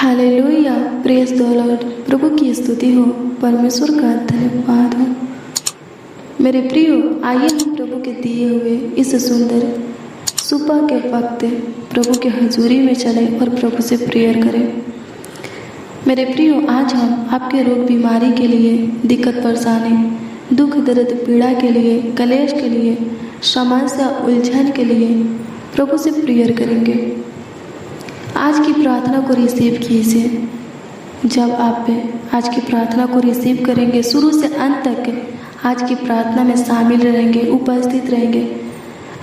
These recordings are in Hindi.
Hallelujah, praise the Lord. प्रभु की स्तुति हो, परमेश्वर का धन्यवाद हो। मेरे प्रियो, आइए हम प्रभु के दिए हुए इस सुंदर सुबह के वक्त प्रभु के हजूरी में चले और प्रभु से प्रेयर करें। मेरे प्रियो, आज हम आपके रोग बीमारी के लिए, दिक्कत परेशानी, दुख दर्द पीड़ा के लिए, कलेश के लिए, समस्या उलझन के लिए प्रभु से प्रेयर करेंगे। आज की प्रार्थना को रिसीव कीजिए। जब आप आज की प्रार्थना को रिसीव करेंगे, शुरू से अंत तक आज की प्रार्थना में शामिल रहेंगे, उपस्थित रहेंगे,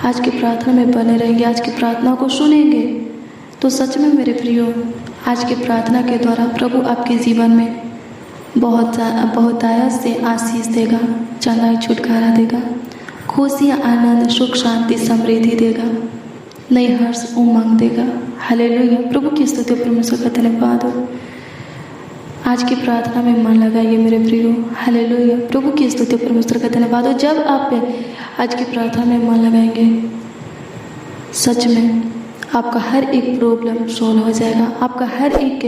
आज की प्रार्थना में बने रहेंगे, आज की प्रार्थना को सुनेंगे, तो सच में मेरे प्रियो, आज की प्रार्थना के द्वारा प्रभु आपके जीवन में बहुतायत से आशीष देगा, चंगाई छुटकारा देगा, खुशियाँ, आनंद, सुख, शांति, समृद्धि देगा, नई हर्ष, उमंग देगा। हालेलुया, प्रभु की स्तुति, परमेश्वर का धन्यवाद हो। आज की प्रार्थना में मन लगाइए मेरे प्रियो। हालेलुया, प्रभु की स्तुति, परमेश्वर का धन्यवाद हो। जब आप आज की प्रार्थना में मन लगाएंगे, सच में आपका हर एक प्रॉब्लम सॉल्व हो जाएगा, आपका हर एक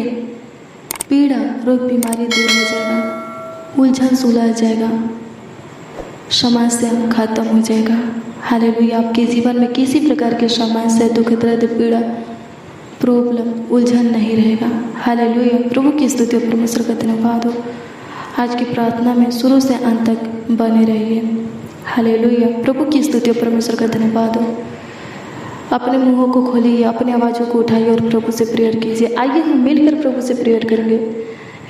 पीड़ा, रोग, बीमारी दूर हो जाएगा, उलझन सुलझ जाएगा, समस्या खत्म हो जाएगा। हालेलुया, आपके जीवन में किसी प्रकार के समस्या, दुख दर्द, पीड़ा, प्रॉब्लम, उलझन नहीं रहेगा। हालेलुया, प्रभु की स्तुति, परमेश्वर का धन्यवाद हो। आज की प्रार्थना में शुरू से अंत तक बने रहिए। हालेलुया, प्रभु की स्तुति, परमेश्वर का धन्यवाद हो। अपने मुंहों को खोलिए, अपनी आवाज़ों को उठाइए और प्रभु से प्रेयर कीजिए। आइए हम मिलकर प्रभु से प्रेयर करेंगे,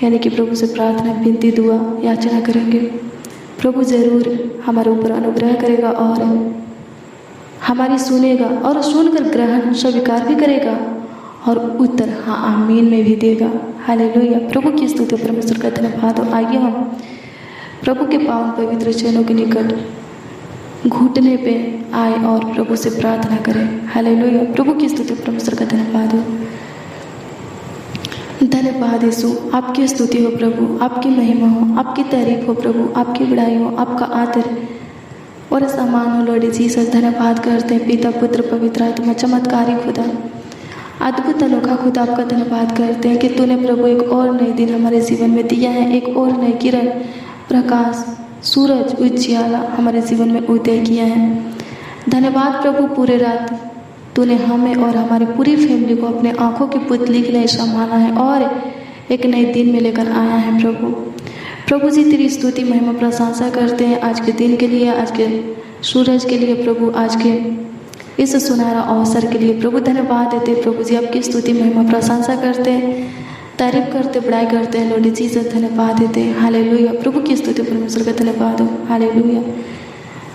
यानी कि प्रभु से प्रार्थना, विनती, दुआ, याचना करेंगे। प्रभु ज़रूर हमारे ऊपर अनुग्रह करेगा और हमारी सुनेगा और सुनकर ग्रहण स्वीकार भी करेगा और उत्तर हाँ आमीन में भी देगा। हालेलुया, प्रभु की स्तुति, परमेश्वर का धन्यवाद हो। आइए हम प्रभु के पावन पवित्र चरणों के निकट घुटने पे आए और प्रभु से प्रार्थना करें। हालेलुया, प्रभु की स्तुति, परमेश्वर का धन्यवाद हो। धन्यवाद यीशु, आपकी स्तुति हो प्रभु, आपकी महिमा हो, आपकी तारीफ हो प्रभु, आपकी बड़ाई हो, आपका आदर और सम्मान हो लॉर्ड जीसस। धन्यवाद करते हैं पिता, पुत्र, पवित्र आत्मा, चमत्कारी खुदा, अद्भुत अनोखा खुदा, आपका धन्यवाद करते हैं कि तूने प्रभु एक और नए दिन हमारे जीवन में दिया है, एक और नई किरण, प्रकाश, सूरज, उजियाला हमारे जीवन में उदय किया है। धन्यवाद प्रभु, पूरे रात तूने हमें और हमारी पूरी फैमिली को अपने आंखों की पुतली के लिए संभाला है और एक नए दिन में लेकर आया है प्रभु। प्रभु जी तेरी स्तुति, महिमा, प्रशंसा करते हैं आज के दिन के लिए, आज के सूरज के लिए प्रभु, आज के इस सुनहरा अवसर के लिए प्रभु धन्यवाद देते प्रभु जी, आपकी स्तुति, महिमा, प्रशंसा करते हैं, तारीफ करते, बड़ाई करते हैं लॉर्ड जीसस। धन्यवाद देते हैं। हालेलुया, प्रभु की स्तुति, परमेश्वर का धन्यवाद हो। हालेलुया,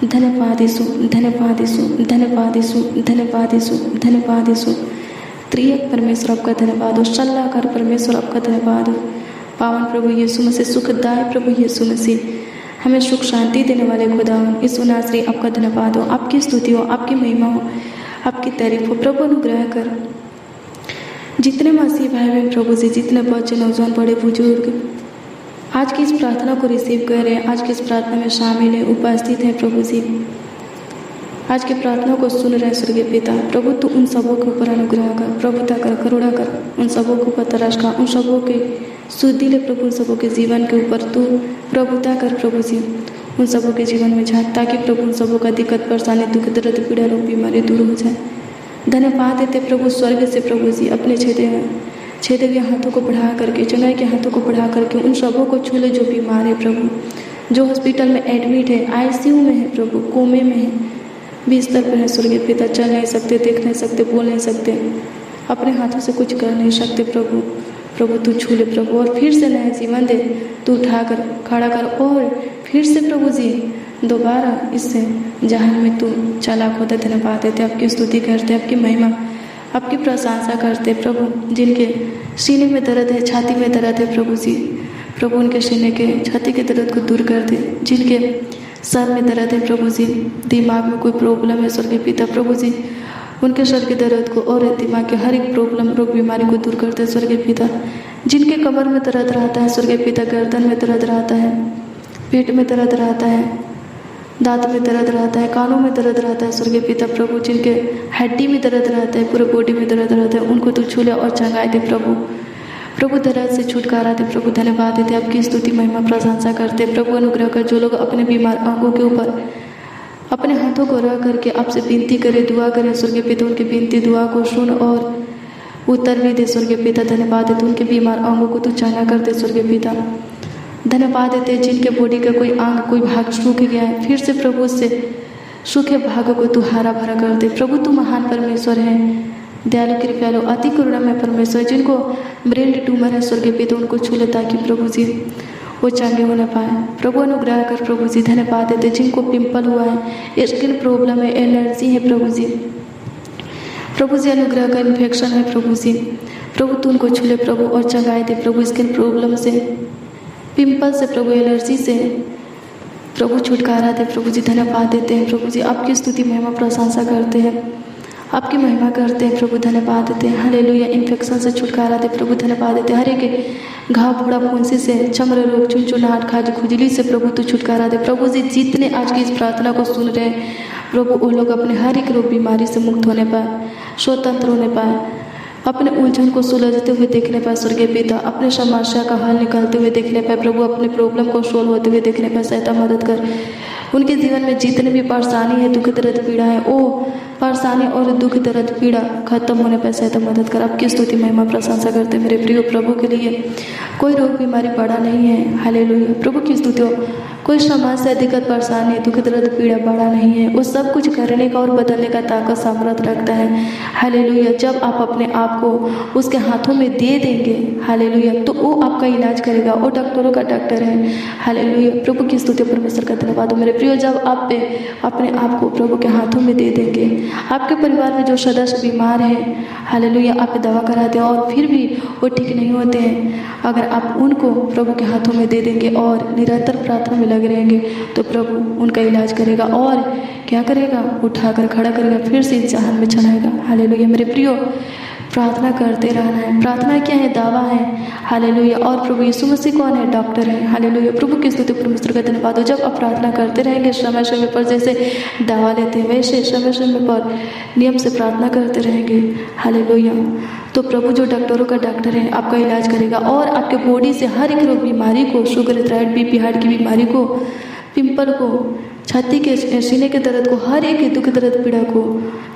धन्यवाद यीशु, धन्यवाद यीशु, धन्यवाद यीशु, धन्यवाद यीशु, धन्यवाद यीशु। त्रिएक परमेश्वर आपका धन्यवाद हो। सल्लाहकार परमेश्वर आपका धन्यवाद हो। पावन प्रभु यीशु मसीह, सुखदाय प्रभु यीशु मसीह, हमें सुख शांति देने वाले खुदा हो, इस नासरी आपका धन्यवाद हो, आपकी स्तुति हो, आपकी महिमा हो, आपकी तारीफ हो। प्रभु अनुग्रह कर, जितने मसीह भाई बहन प्रभु जी, जितने बच्चे, नौजवान, बड़े बुजुर्ग आज की इस प्रार्थना को रिसीव कर रहे हैं, आज की इस प्रार्थना में शामिल है, उपस्थित हैं प्रभु जी, आज की प्रार्थना को सुन रहे हैं स्वर्गीय पिता, प्रभु तू उन सबों के ऊपर अनुग्रह कर, प्रभुता कर, करुणा कर, उन सबों के ऊपर तरस कर, उन सबों के शुद्धि ले प्रभु, उन सबों के जीवन के ऊपर तू प्रभुता कर प्रभु जी, उन सबों के जीवन में झाँक, ताकि प्रभु उन सबों का दिक्कत, परेशानी, दुख दर्द, पीड़ा, रोग, बीमारी दूर हो जाए। धन्यवाद देते प्रभु, स्वर्ग से प्रभु जी अपने छेदे हुए हाथों को बढ़ा करके, चंगाई के हाथों को बढ़ा करके उन सबों को छू ले जो बीमार है प्रभु, जो हॉस्पिटल में एडमिट है, आईसीयू में है प्रभु, कोमे में है, बिस्तर पर है स्वर्गीय पिता, चल नहीं सकते, देख नहीं सकते, बोल नहीं सकते, अपने हाथों से कुछ कर नहीं सकते प्रभु, प्रभु तू छू ले प्रभु और फिर से नया जीवन दे, तू उठा कर खड़ा कर और फिर से प्रभु जी दोबारा इससे जहान में तू चला खुदा। धन्यवाद देते, आपकी स्तुति करते, आपकी महिमा, आपकी प्रशंसा करते प्रभु। जिनके सीने में दर्द है, छाती में दर्द है प्रभु जी, प्रभु उनके सीने के, छाती के दर्द को दूर कर दे। जिनके सर में दर्द है प्रभु जी, दिमाग में कोई प्रॉब्लम है स्वर्गीय पिता, प्रभु जी उनके सर के दर्द को और दिमाग के हर एक प्रॉब्लम, रोग, बीमारी को दूर करते स्वर्गीय पिता। जिनके कमर में दर्द रहता है स्वर्गीय पिता, गर्दन में दर्द रहता है, पेट में दर्द रहता है, दांत में दर्द रहता है, कानों में दर्द रहता है स्वर्गीय पिता, प्रभु जिनके हड्डी में दर्द रहता है, पूरे बॉडी में दर्द रहता है, उनको तू छू ले और चंगाई दे प्रभु। प्रभु दर्द से छुटकारा दे। प्रभु धन्यवाद देते, आपकी स्तुति महिमा प्रशंसा करते। प्रभु अनुग्रह कर, जो लोग अपने बीमार अंगों के ऊपर अपने हाथों को रख करके आपसे विनती करें, दुआ करें, स्वर्गीय पिता उनकी विनती दुआ को सुन और उत्तर भी दे। स्वर्गीय पिता धन्यवाद देते, उनके बीमार अंगों को तू चंगा कर दे। स्वर्गीय पिता धन्यवाद देते, जिनके बॉडी का कोई अंग कोई भाग सूख गया है, फिर से प्रभु उससे सूखे भागों को तू हरा भरा कर दे। प्रभु तू महान परमेश्वर है, दयालु कृपालु अति करुणा में परमेश्वर। जिनको ब्रेन ट्यूमर है स्वर्गीय पिता उनको छू ले, ताकि प्रभु जी वो चंगे हो न पाए। प्रभु अनुग्रह कर प्रभु जी, धन्यवाद देते। जिनको पिंपल हुआ है, स्किन प्रॉब्लम है, एलर्जी है प्रभु जी, प्रभु जी अनुग्रह कर, इन्फेक्शन है प्रभु जी, प्रभु तू उनको छू ले प्रभु और चंगाई दे प्रभु। स्किन प्रॉब्लम से, पिंपल से प्रभु, एलर्जी से प्रभु छुटकारा दे प्रभु जी। धन्यवाद देते हैं प्रभु जी, आपकी स्तुति महिमा प्रशंसा करते हैं, आपकी महिमा करते हैं प्रभु। धन्यवाद देते हैं, हालेलुया। इन्फेक्शन से छुटकारा दे प्रभु, धन्यवाद देते हैं। हर एक घाव फोड़ा फुंसी से, चमड़ रोग, चुनचुनाहट, खाज खुजली से प्रभु तू छुटकारा दे प्रभु जी। जितने आज की इस प्रार्थना को सुन रहे हैं प्रभु, वो लोग अपने हर एक रोग बीमारी से मुक्त होने पाए, स्वतंत्र होने पाए, अपने उलझन को सुलझते हुए देखने पाए स्वर्गीय पिता, अपने समस्या का हल निकालते हुए देखने पाए प्रभु, अपने प्रॉब्लम को सोल्व होते हुए देखने पाए। सहायता मदद कर, उनके जीवन में जितने भी परेशानी है, दुख दर्द पीड़ा है, वो परेशानी और दुख दर्द पीड़ा खत्म होने पर सहायता मदद कर। आपकी स्तुति महिमा प्रशंसा करते मेरे प्रिय प्रभु के लिए। कोई रोग बीमारी बड़ा नहीं है, हालेलुया। प्रभु की स्तुति हो, कोई समस्या दिक्कत परेशानी दुख दर्द पीड़ा बड़ा नहीं है, वो सब कुछ करने का और बदलने का ताकत सामर्थ रखता है, हालेलुया। जब आप अपने आप को उसके हाथों में दे देंगे, हालेलुया, तो वो आपका इलाज करेगा, वो डॉक्टरों का डॉक्टर है, हालेलुया। प्रभु की स्तुति परमेश्वर का धन्यवाद हो मेरे प्रियो। जब आप अपने आप को प्रभु के हाथों में दे देंगे, आपके परिवार में जो सदस्य बीमार है, हालेलुया, आप दवा कराते हैं और फिर भी वो ठीक नहीं होते हैं, अगर आप उनको प्रभु के हाथों में दे देंगे और निरंतर प्रार्थना में लगे रहेंगे, तो प्रभु उनका इलाज करेगा और क्या करेगा, उठाकर खड़ा करेगा, फिर से इस जहान में चलाएगा, हालेलुया। मेरे प्रियो, प्रार्थना करते रहना है। प्रार्थना क्या है? दावा है, हालेलुया। और प्रभु यीशु मसीह कौन है? डॉक्टर है, हालेलुया। प्रभु की स्तुति परमेश्वर का धन्यवाद हो। जब आप प्रार्थना करते रहेंगे समय समय पर, जैसे दवा लेते हैं वैसे समय समय पर नियम से प्रार्थना करते रहेंगे, हालेलुया, तो प्रभु जो डॉक्टरों का डॉक्टर है आपका इलाज करेगा और आपके बॉडी से हर एक रोग बीमारी को, शुगर, थायराइड, बीपी, हार्ट की बीमारी को, पिंपल को, छाती के, सीने के दर्द को, हर एक दुख दर्द पीड़ा को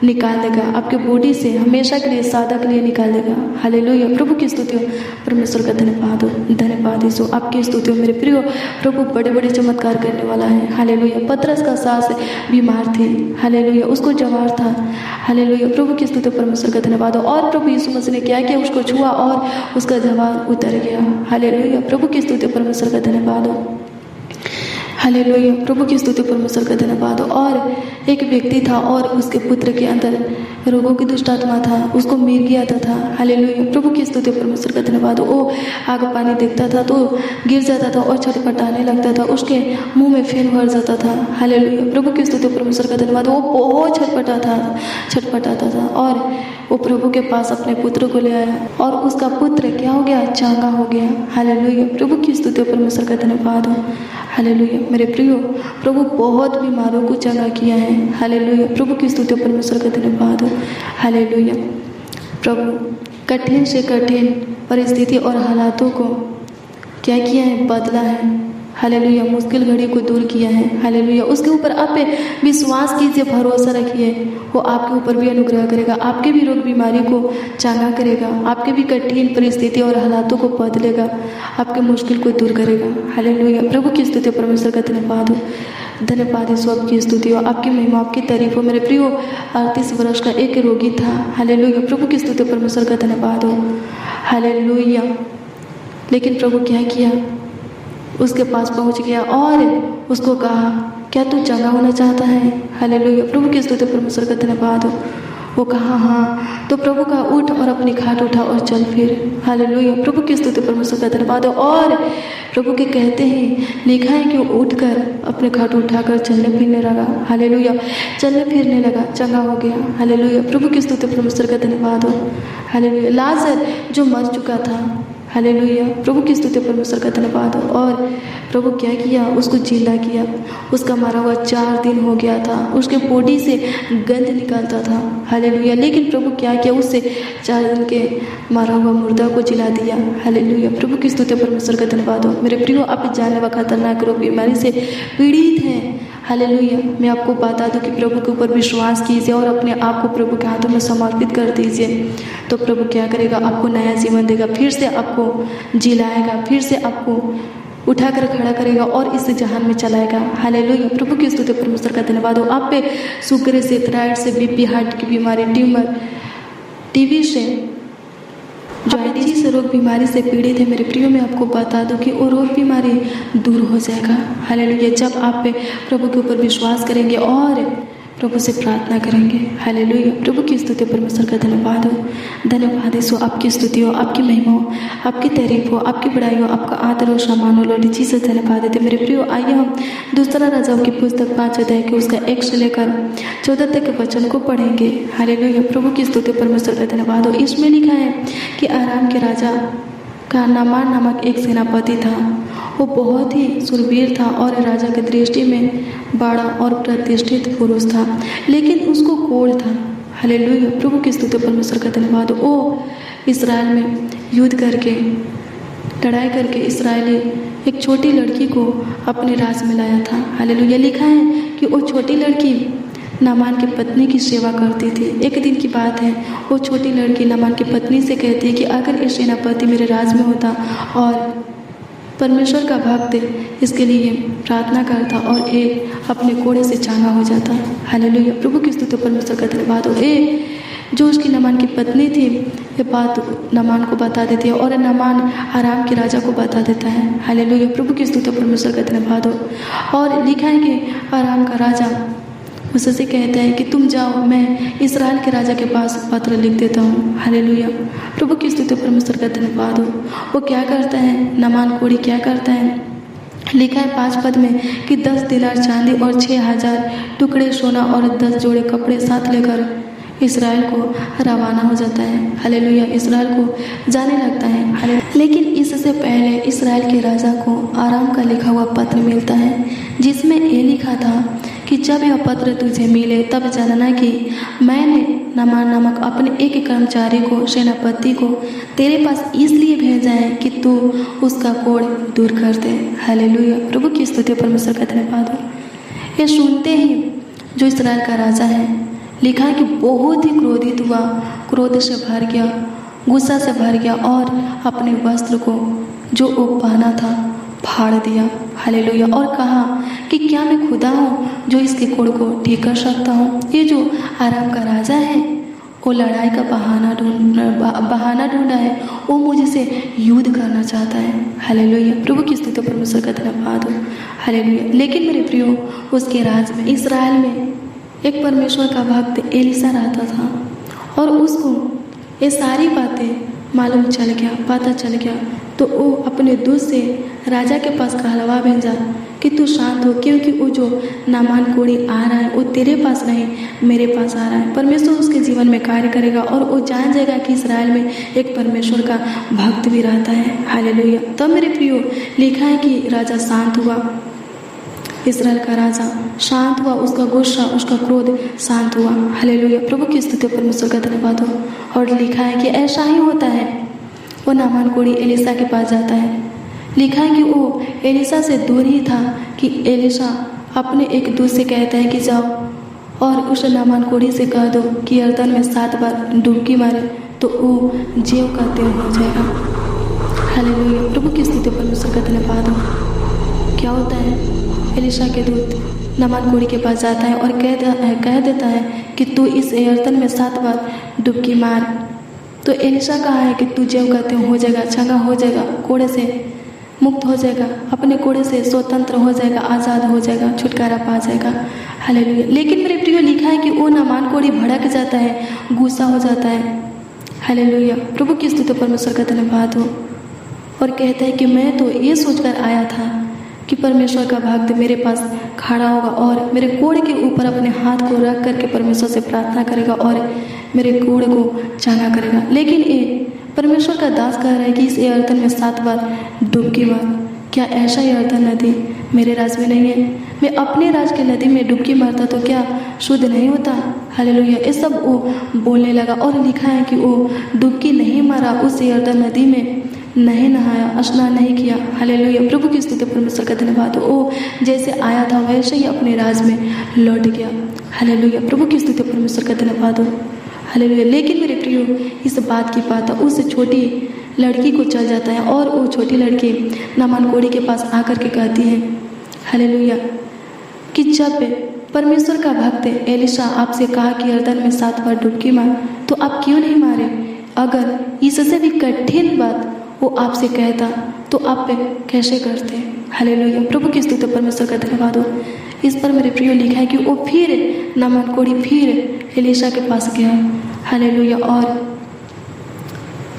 निकाल देगा आपके बॉडी से, हमेशा के लिए, सदा के लिए निकाल देगा, हालेलुया। प्रभु की स्तुति हो, परमेश्वर का धन्यवाद हो, धन्यवाद यीशु। आपकी स्तुति हो मेरे प्रियो। प्रभु बड़े बड़े चमत्कार करने वाला है, हालेलुया। पतरस का सास बीमार थे, हालेलुया, उसको जवार था, हालेलुया। प्रभु की स्तुति परमेश्वर का धन्यवाद हो। और प्रभु यीशु मसीह ने क्या किया? उसको छुआ और उसका जवार उतर गया, हालेलुया। प्रभु की स्तुति परमेश्वर का धन्यवाद हो, हालेलुया। प्रभु की स्तुति परमेश्वर का धन्यवाद हो। और एक व्यक्ति था और उसके पुत्र के अंदर रोगों की दुष्ट आत्मा था, उसको मिर्गी आता था, हालेलुया। प्रभु की स्तुति परमेश्वर का धन्यवाद हो। वो आग पानी देखता था तो गिर जाता था और छटपटाने लगता था, उसके मुंह में फेन भर जाता था, हालेलुया। प्रभु की स्तुति परमेश्वर का धन्यवाद हो। वो बहुत छटपटाता था और वो प्रभु के पास अपने पुत्र को ले आया और उसका पुत्र क्या हो गया? चंगा हो गया, हालेलुया। प्रभु की स्तुति परमेश्वर का धन्यवाद हो, हालेलुया। मेरे प्रियो, प्रभु बहुत बीमारों को चंगा किया है, हालेलुया। प्रभु की स्तुति परमेश्वर का धन्यवाद हो, हालेलुया। प्रभु कठिन से कठिन परिस्थिति और हालातों को क्या किया है? बदला है, हालेलुया। मुश्किल घड़ी को दूर किया है, हालेलुया। उसके ऊपर आप विश्वास कीजिए, भरोसा रखिए, वो आपके ऊपर भी अनुग्रह करेगा, आपके भी रोग बीमारी को चंगा करेगा, आपके भी कठिन परिस्थिति और हालातों को बदलेगा, आपके मुश्किल को दूर करेगा, हालेलुया। प्रभु की स्तुति परमेश्वर का धन्यवाद हो, धन्यवाद यीशु। आपकी स्तुति हो, आपकी महिमा, आपकी तारीफ हो। मेरे प्रियो, 38 वर्ष का एक रोगी था, हालेलुया। प्रभु की स्तुति परमेश्वर का धन्यवाद हो, हालेलुया। लेकिन प्रभु क्या किया? उसके पास पहुंच गया और उसको कहा, क्या तू चंगा होना चाहता है? हालेलुया। प्रभु की स्तुति परमेश्वर का धन्यवाद हो। वो कहा हाँ, तो प्रभु का उठ और अपनी खाट उठा और चल फिर, हालेलुया। प्रभु की स्तुति परमेश्वर का धन्यवाद हो। और प्रभु के कहते हैं, लिखा है कि वो उठकर अपने खाट उठाकर चलने फिरने लगा, हालेलुया। चलने फिरने लगा, चंगा हो गया, हालेलुया। प्रभु की स्तुति परमेश्वर का धन्यवाद हो, हालेलुया। लाजर जो मर चुका था, हालेलुया। प्रभु की स्तुति, परमेश्वर का धन्यवाद हो। और प्रभु क्या किया, उसको जिंदा किया। उसका मारा हुआ 4 दिन हो गया था, उसके बॉडी से गंध निकलता था। हालेलुया। लेकिन प्रभु क्या किया, उससे 4 दिन के मारा हुआ मुर्दा को जिला दिया। हालेलुया। प्रभु की स्तुति, परमेश्वर का धन्यवाद हो। मेरे प्रियो, आप जानलेवा खतरनाक रोग बीमारी से पीड़ित हैं। हालेलुया। मैं आपको बता दूं कि प्रभु के ऊपर विश्वास कीजिए और अपने आप को प्रभु के हाथों में समर्पित कर दीजिए, तो प्रभु क्या करेगा, आपको नया जीवन देगा, फिर से आपको जिलाएगा, फिर से आपको उठाकर खड़ा करेगा और इस जहान में चलाएगा। हालेलुया। प्रभु की स्तुति, परमेश्वर का धन्यवाद हो। आप पे शुगर से, थायराइड से, बीपी, हार्ट की बीमारी, ट्यूमर, टीबी से, डायबिटीज से रोग बीमारी से पीड़ित है, मेरे प्रियो, मैं आपको बता दूं कि वो रोग बीमारी दूर हो जाएगा। हालेलुया। जब आप पे प्रभु के ऊपर विश्वास करेंगे और प्रभु से प्रार्थना करेंगे। हालेलुया। प्रभु की स्तुति, परमेश्वर का धन्यवाद हो। धन्यवाद यीशु, आपकी स्तुति हो, आपकी महिमा हो, आपकी तारीफ हो, आपकी बड़ाई हो, आपका आदर हो, सम्मान हो। लॉर्ड जीसस धन्यवाद देते। मेरे प्रियो, आइए हम दूसरा राजाओं की पुस्तक 5 अध्याय के उसका 1 से लेकर 14 तक के वचन को पढ़ेंगे। हालेलुया। प्रभु की स्तुति, परमेश्वर का धन्यवाद हो। इसमें लिखा है कि आराम के राजा का नामान नामक एक सेनापति था। वो बहुत ही शूरवीर था और राजा की दृष्टि में बड़ा और प्रतिष्ठित पुरुष था, लेकिन उसको कोढ़ था। हालेलुया। प्रभु की स्तुति, परमेश्वर का धन्यवाद। वो इस्राएल में युद्ध करके, लड़ाई करके इस्राएली एक छोटी लड़की को अपने राज में लाया था। हालेलुया। लिखा है कि वो छोटी लड़की नामान की पत्नी की सेवा करती थी। एक दिन की बात है, वो छोटी लड़की नामान की पत्नी से कहती है कि अगर ये सेनापति मेरे राज में होता और परमेश्वर का भक्त इसके लिए प्रार्थना करता और एक अपने कोड़े से चांगा हो जाता। हालेलुया। प्रभु की स्तुति, परमेश्वर का धन्यवाद हो। जो उसकी नामान की पत्नी थी, ये बात नामान को बता देती है और नामान आराम के राजा को बता देता है। हालेलुया। प्रभु की स्तुति, परमेश्वर का धन्यवाद हो। और लिखा है कि आराम का राजा उससे कहता है कि तुम जाओ, मैं इस्राएल के राजा के पास पत्र लिख देता हूँ। हालेलुया। प्रभु की स्तुति, परमेश्वर का धन्यवाद हो। वो क्या करता है, नामान कोढ़ी क्या करता है, लिखा है 5 पद में कि 10 दिनार चांदी और 6000 टुकड़े सोना और 10 जोड़े कपड़े साथ लेकर इस्राएल को रवाना हो जाता है। हालेलुया। इस्राएल को जाने लगता है। लेकिन इससे पहले इस्राएल के राजा को आराम का लिखा हुआ पत्र मिलता है, जिसमें ये लिखा था कि जब यह पत्र तुझे मिले तब जानना कि मैंने नामान नामक अपने एक कर्मचारी को, सेनापति को तेरे पास इसलिए भेजा है कि तू उसका कोढ़ दूर कर दे। हालेलुया। प्रभु की स्तुति, परमेश्वर का धन्यवाद हो। ये सुनते ही जो इस्राएल का राजा है, लिखा है कि बहुत ही क्रोधित हुआ, क्रोध से भर गया, गुस्सा से भर गया और अपने वस्त्र को जो वो पहना था फाड़ दिया। हालेलुया। और कहा कि क्या मैं खुदा हूँ जो इसके कोढ़ को ठीक कर सकता हूँ। ये जो आराम का राजा है, वो लड़ाई का बहाना ढूंढा है, वो मुझसे युद्ध करना चाहता है। हालेलुया। प्रभु की स्तुति, परमेश्वर का धन्यवाद हो। हालेलुया। लेकिन मेरे प्रियो, उसके राज में, इस्राएल में एक परमेश्वर का भक्त एलिशा रहता था और उसको ये सारी बातें मालूम चल गया, पता चल गया, तो वो अपने दूत से राजा के पास कहलवा भेजा कि तू शांत हो, क्योंकि वो जो नामान कोढ़ी आ रहा है वो तेरे पास नहीं मेरे पास आ रहा है। परमेश्वर उसके जीवन में कार्य करेगा और वो जान जाएगा कि इस्राएल में एक परमेश्वर का भक्त भी रहता है। हालेलुया। तब मेरे प्रियो, लिखा है कि राजा शांत हुआ, इस्राएल का राजा शांत हुआ, उसका गुस्सा, उसका क्रोध शांत हुआ। हालेलुया। प्रभु की स्तुति, परमेश्वर का धन्यवाद हो। और लिखा है कि ऐसा ही होता है, वो नामान कोढ़ी एलिशा के पास जाता है। लिखा है कि वो एलिशा से दूर ही था कि एलिशा अपने एक दूत से कहता है कि जाओ और उस नामान कोढ़ी से कह दो कि यरदन में 7 बार डुबकी मारे तो वो जेव का तेल हो जाएगा। हालेलुया। प्रभु की स्तुति, परमेश्वर का धन्यवाद हो। क्या होता है, एलिशा के दूत नामान कोढ़ी के पास जाता है और कह देता है कि तू इस यरदन में 7 बार डुबकी मार। तो एलिशा कहा है कि तू जेव कहते हो जाएगा, चंगा हो जाएगा, कोढ़े से मुक्त हो जाएगा, अपने कोढ़े से स्वतंत्र हो जाएगा, आज़ाद हो जाएगा, छुटकारा पा जाएगा। हालेलुया। लेकिन मेरे प्रियो, लिखा है कि वो नामान कोढ़ी भड़क जाता है, गुस्सा हो जाता है। हालेलुया। प्रभु की स्तुति, परमेश्वर का धन्यवाद हो। और कहता है कि मैं तो ये सोचकर आया था कि परमेश्वर का भक्त मेरे पास खड़ा होगा और मेरे कोढ़ के ऊपर अपने हाथ को रख करके परमेश्वर से प्रार्थना करेगा और मेरे कोढ़ को चंगा करेगा। लेकिन ये परमेश्वर का दास कह रहा है कि इस यरदन में 7 बार डुबकी मार। क्या ऐसा यरदन नदी मेरे राज में नहीं है? मैं अपने राज की नदी में डुबकी मारता तो क्या शुद्ध नहीं होता? हालेलुया। ये सब वो बोलने लगा और लिखा है कि वो डुबकी नहीं मारा, उस यरदन नदी में नहीं नहाया, स्नान नहीं किया। हालेलुया। प्रभु की स्तुति, परमेश्वर का धन्यवाद हो। वो जैसे आया था वैसे ही अपने राज में लौट गया। हालेलुया। प्रभु की स्तुति, परमेश्वर का धन्यवाद हो। हालेलुया। लेकिन मेरे प्रियो, इस बात की पता उस छोटी लड़की को चल जाता है और वो छोटी लड़की नामान कोढ़ी के पास आकर के कहती है, हालेलुया, कि जब परमेश्वर का भक्त एलिशा आपसे कहा कि यरदन में 7 बार डुबकी मार, तो आप क्यों नहीं मारे? अगर इससे भी कठिन बात वो आपसे कहता तो आप कैसे करते? हालेलुया। प्रभु की स्तुति, परमेश्वर का धन्यवाद हो। इस पर मेरे प्रियो लिखा है कि वो फिर नामान कोढ़ी फिर एलिशा के पास गया। हालेलुया। और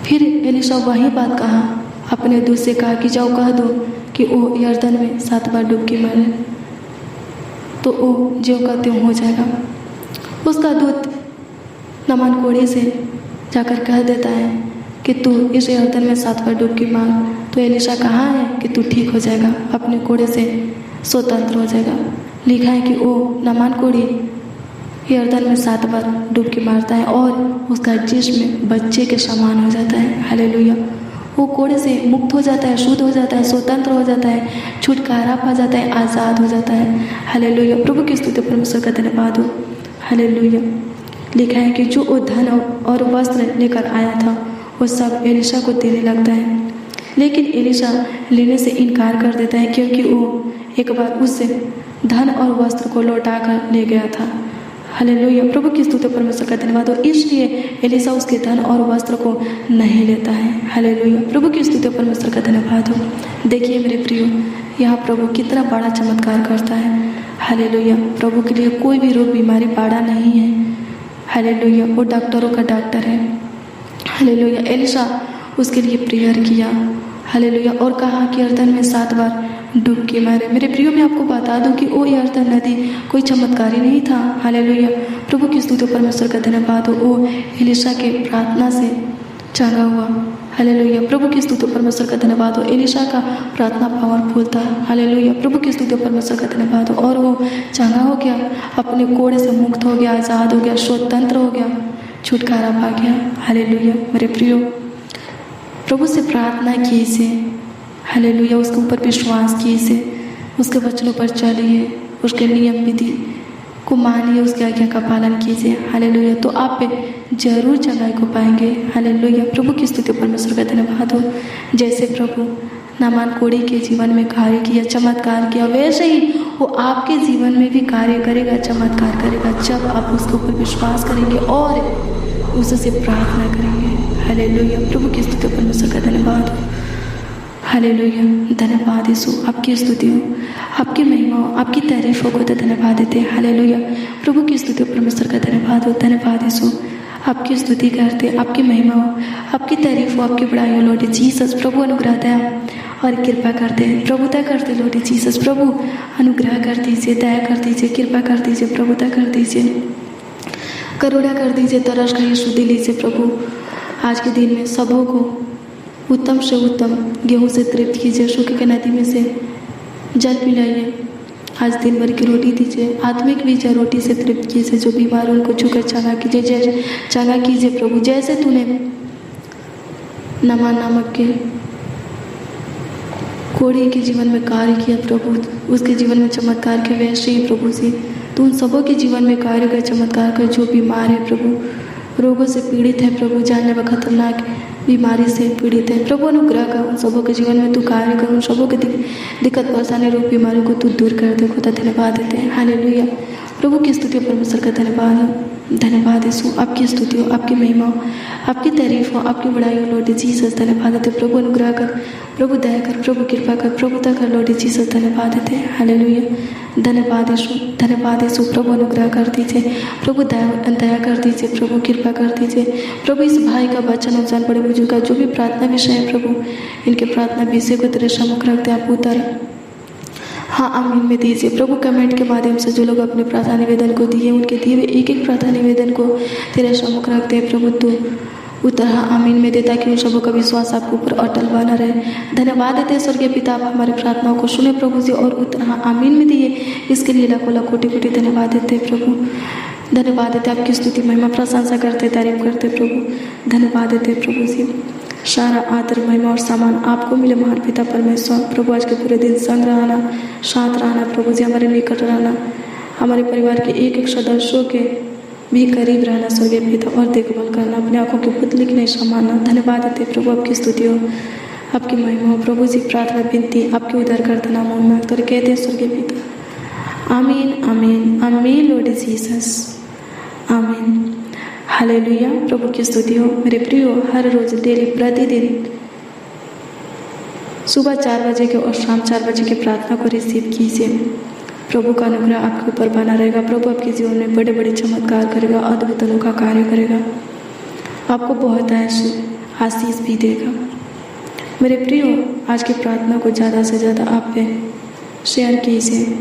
फिर एलिशा वही बात कहा, अपने दूत से कहा कि जाओ कह दो कि वो यरदन में 7 बार डुबकी मारे, तो वो जो का त्यों हो जाएगा। उसका दूत नामान कोढ़ी से जाकर कह देता है कि तू इस यरदन में 7 बार डुबकी मार। तो एलिशा कहा है कि तू ठीक हो जाएगा, अपने कोढ़े से स्वतंत्र हो जाएगा। लिखा है कि वो नामान कोढ़ी यरदन में 7 बार डुबकी मारता है और उसका जिस्म बच्चे के समान हो जाता है। हालेलुया। वो कोढ़े से मुक्त हो जाता है, शुद्ध हो जाता है, स्वतंत्र हो जाता है, छुटकारा पा जाता है, आज़ाद हो जाता है। हालेलुया। प्रभु की स्तुति, परमेश्वर का धन्यवाद हो। हालेलुया। लिखा है कि जो वो धन और वस्त्र लेकर आया था वो सब एलिशा को देने लगता है, लेकिन एलिशा लेने से इनकार कर देता है क्योंकि वो एक बार उससे धन और वस्त्र को लौटा कर ले गया था। हालेलुया। प्रभु की स्तुति, परमेश्वर का धन्यवाद हो। इसलिए एलिशा उसके धन और वस्त्र को नहीं लेता है। हालेलुया। प्रभु की स्तुति, परमेश्वर का धन्यवाद हो। देखिए मेरे प्रियो, यहाँ प्रभु कितना बड़ा चमत्कार करता है। हालेलुया। प्रभु के लिए कोई भी रोग बीमारी बड़ा नहीं है। हालेलुया। वो डॉक्टरों का डॉक्टर है। हालेलुया। एलिशा उसके लिए प्रेयर किया। हालेलुया। और कहा कि यरदन में 7 बार डुबकी मारे। मेरे प्रियो, मैं आपको बता दूं कि वो यरदन नदी कोई चमत्कारी नहीं था। हालेलुया। प्रभु की स्तुति, परमेश्वर का धन्यवाद हो। वो एलिशा के प्रार्थना से चंगा हुआ। हालेलुया। प्रभु की स्तुति, परमेश्वर का धन्यवाद हो। एलिशा का प्रार्थना पावरफुल था। हालेलुया। प्रभु की स्तुति, परमेश्वर का धन्यवाद हो। और वो चंगा हो गया, अपने कोढ़े से मुक्त हो गया, आज़ाद हो गया, स्वतंत्र हो गया, छुटकारा पा गया। हालेलुया। मेरे प्रियो, प्रभु से प्रार्थना कीजिए। हालेलुया। उसके ऊपर विश्वास कीजिए, उसके वचनों पर चलिए, उसके नियम विधि को मानिए, उसके आज्ञा का पालन कीजिए। हालेलुया। तो आप जरूर चंगाई को पाएंगे। हालेलुया। प्रभु की स्तुति, परमेश्वर का धन्यवाद हो। जैसे प्रभु नामान कोढ़ी के जीवन में कार्य किया, चमत्कार किया, वैसे ही वो आपके जीवन में भी कार्य करेगा, चमत्कार करेगा, जब आप उसके ऊपर विश्वास करेंगे और उससे प्रार्थना करेंगे। हालेलुया। प्रभु की स्तुति, परमेश्वर का धन्यवाद हो। हालेलुया। धन्यवाद यीशु, आपकी स्तुति हो, आपकी महिमा हो, आपकी तारीफ हो को तो धन्यवाद देते हैं। हालेलुया। प्रभु की स्तुति, परमेश्वर का धन्यवाद हो। धन्यवाद यीशु, आपकी स्तुति करते, आपकी महिमा हो, आपकी तारीफ हो, आपकी बड़ाई हो। लॉर्ड जीसस, प्रभु अनुग्रह दया और कृपा करते हैं, प्रभुता करते। लॉर्ड जीसस, प्रभु अनुग्रह कर दीजिए, दया कर दीजिए, कृपा कर दीजिए, प्रभुता कर दीजिए, करुणा कर दीजिए, तरस का यीशु दे लीजिए। प्रभु आज के दिन में सबों को उत्तम से उत्तम गेहूं से तृप्त कीजिए, सूखे के नदी में से जल पिलाइए, आज दिन भर की रोटी दीजिए, आत्मिक बीज रोटी से तृप्त कीजिए, जो बीमार उनको छूकर चंगा कीजिए, जैसे चंगा कीजिए प्रभु, जैसे तूने नामान नामक के कोढ़ी के जीवन में कार्य किया प्रभु, उसके जीवन में चमत्कार के, वैसे ही प्रभु से तू उन सबों के जीवन में कार्य कर, चमत्कार कर, जो बीमार है प्रभु, रोगों से पीड़ित है प्रभु, जानलेवा खतरनाक बीमारी से पीड़ित है प्रभु, अनुग्रह कर, उन सबों के जीवन में तू कार्य कर, उन सबों के दिक्कत परेशानी रोग बीमारियों को तू दूर कर दे। खुदा धन्यवाद देते हैं। हालेलुया। प्रभु की स्तुति, परमेश्वर का धन्यवाद हो, धन्यवाद यीशु, आपकी स्तुति हो, आपकी महिमा हो, आपकी तारीफ हो, आपकी बड़ाई हो। लॉर्ड जीसस धन्यवाद देते। प्रभु अनुग्रह कर, प्रभु दया कर, प्रभु कृपा कर, प्रभुता कर। लॉर्ड जीसस धन्यवाद देते हैं। हालेलुया। धन्यवाद यीशु, धन्यवाद यीशु। प्रभु अनुग्रह कर दीजिए, प्रभु दया कर दीजिए, प्रभु कृपा कर दीजिए। प्रभु इस भाई का बच्चन उजान बड़े बुजुर्ग का जो भी प्रार्थना विषय है प्रभु, इनके प्रार्थना विषय को तेरे सम्मुख रखते आप उतर हाँ आमीन में दीजिए प्रभु। कमेंट के माध्यम से जो लोग अपने प्रार्थना निवेदन को दिए, उनके दिए हुए एक एक प्रार्थना निवेदन को तेरे सम्मुख रखते हैं प्रभु, तू उत्तर हाँ आमीन में देता कि उन सबों का विश्वास आपके ऊपर अटल बना रहे। धन्यवाद देते स्वर्गीय पिता, आप हमारी प्रार्थनाओं को सुने प्रभु जी और उत्तर हाँ आमीन में दिए, इसके लिए लाखों लाख कोटि कोटि धन्यवाद देते प्रभु। धन्यवाद देते, आपकी स्तुति महिमा प्रशंसा करते, तारीफ करते प्रभु। धन्यवाद देते प्रभु जी। सारा आदर महिमा और सामान आपको मिले महान पिता परमेश्वर। प्रभु आज के पूरे दिन संग रहना, साथ रहना प्रभु जी, हमारे निकट रहना, हमारे परिवार के एक एक सदस्यों के भी करीब रहना स्वर्गीय पिता और देखभाल करना, अपने आंखों की पुतली की नहीं संभालना। धन्यवाद देते प्रभु, आपकी स्तुति हो, आपकी महिमा हो प्रभु जी। प्रार्थना विनती आपके उद्धार करता नाम उन्नत कर कहते हैं स्वर्गीय पिता आमीन आमीन आमीन लॉर्ड जीसस आमीन। हालेलुया, प्रभु की स्तुति हो। मेरे प्रियो, हर रोज डेली प्रतिदिन सुबह 4 बजे के और शाम 4 बजे की प्रार्थना को रिसीव कीजिए। प्रभु का अनुग्रह आपके ऊपर बना रहेगा। प्रभु आपके जीवन में बड़े बड़े चमत्कार करेगा, अद्भुत अनोखा कार्य करेगा, आपको बहुत आशीष भी देगा। मेरे प्रियो, आज की प्रार्थना को ज़्यादा से ज़्यादा आप पे शेयर कीजिए।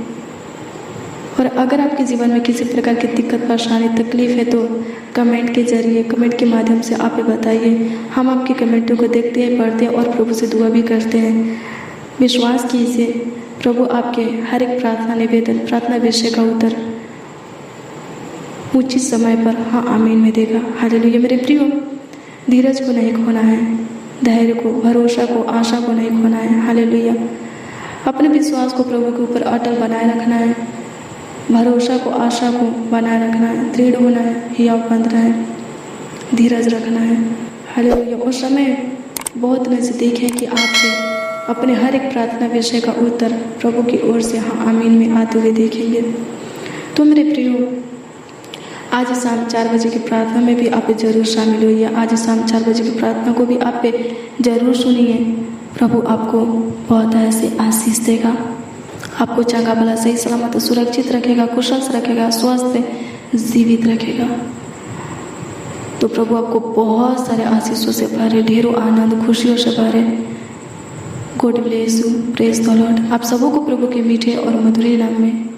और अगर आपके जीवन में किसी प्रकार की दिक्कत, परेशानी, तकलीफ है तो कमेंट के जरिए, कमेंट के माध्यम से आप बताइए। हम आपकी कमेंटों को देखते हैं, पढ़ते हैं और प्रभु से दुआ भी करते हैं। विश्वास कीजिए, प्रभु आपके हर एक प्रार्थना निवेदन, प्रार्थना विषय का उत्तर उचित समय पर हाँ आमीन में देगा। हालेलुया। मेरे प्रियो, धीरज को नहीं खोना है, धैर्य को, भरोसा को, आशा को नहीं खोना है। हालेलुया। अपने विश्वास को प्रभु के ऊपर अटल बनाए रखना है, भरोसा को, आशा को बनाए रखना है, दृढ़ होना है, हियाव बंधना है, धीरज रखना है। हालेलुया। और समय बहुत नज़दीक है कि आप अपने हर एक प्रार्थना विषय का उत्तर प्रभु की ओर से हाँ आमीन में आते हुए देखेंगे। तो मेरे प्रियो, आज शाम 4 बजे की प्रार्थना में भी आप जरूर शामिल होइए। आज शाम 4 बजे की प्रार्थना को भी आप जरूर सुनिए। प्रभु आपको बहुत ऐसे आशीष देगा, आपको चंगा भला, सही सलामत, सुरक्षित रखेगा, कुशल से रखेगा, स्वस्थ जीवित रखेगा। तो प्रभु आपको बहुत सारे आशीषों से भरे, ढेरों आनंद खुशियों से भरे। God bless you, praise the Lord. आप सबों को प्रभु के मीठे और मधुर नाम में